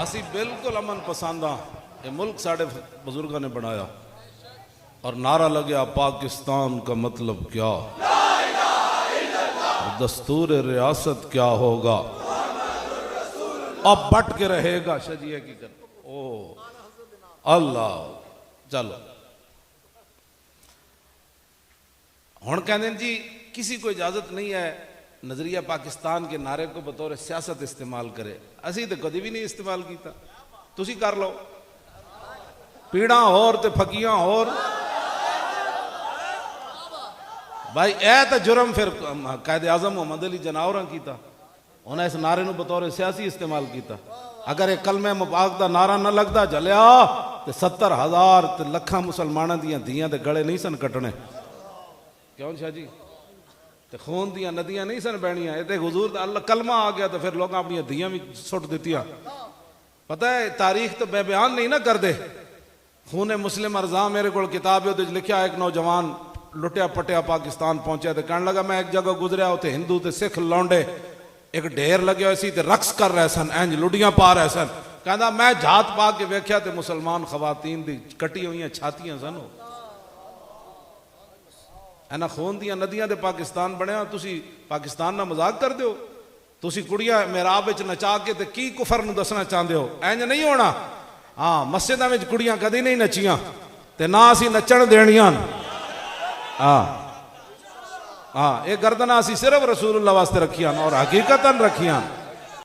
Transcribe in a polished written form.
असी बिल्कुल अमन पसंद हाँ। ये मुल्क साढ़े बुजुर्गों ने बनाया और नारा लगे पाकिस्तान का मतलब क्या, दस्तूर रियासत क्या होगा, अब बट के रहेगा शजिया की कर। ओ अल्लाह चलो हुण कहते जी किसी को इजाजत नहीं है नजरिया पाकिस्तान के नारे को बतौर सियासत इस्तेमाल करे। असी तो कभी भी नहीं इस्तेमाल किया, तुसी कर लो। पीड़ा होर ते फकियां होर भाई ए तो जुर्म फिर कायदे आजम मोहम्मद अली जनावरा किया, उन्हें इस नारे को बतौर सियासी इस्तेमाल किया। अगर एक कलमे मुबारक का नारा न लगता जलिया तो 70,000 ते लखा मुसलमानों दियां धियां दे गले नहीं सन कटने। क्यों शाह जी? ते खून दियां नदियां नहीं सन बहनियां। ये हुजूर दा अल्लाह कलमा आ गया तो फिर लोग अपनी धियां भी सुट दित्तियां। पता है तारीख तो बेबयान नहीं ना कर दे। खूने मुस्लिम अर्जा मेरे को किताब है लिखा, एक नौजवान लुटिया पटिया पाकिस्तान पहुंचा तो कहने लगा मैं एक जगह गुजरिया उत्थे हिंदू ते सिख लौंडे एक ढेर लगे हुए सी ते रक्स कर रहे सन, इंज लुडियां पा रहे सन। कहता मैं झात पा के वेख्या तो मुसलमान खवातीन दी कटी हुई छातियां सन। इन्हां खून दियां नदियां दे पाकिस्तान बनया, तुसी पाकिस्तान ना मजाक कर दो। तुसी कुड़ियां मेराब विच नचा के ते की कुफर नूं दसना चाहते हो? इंज नहीं होना। हाँ मस्जिदां विच कुड़ियां कदी नहीं नचियां ते ना असी नचण देनियां। हाँ हाँ ये गर्दना असी सिर्फ रसूलुल्लाह वास्ते रखियां और हकीकतन रखियां।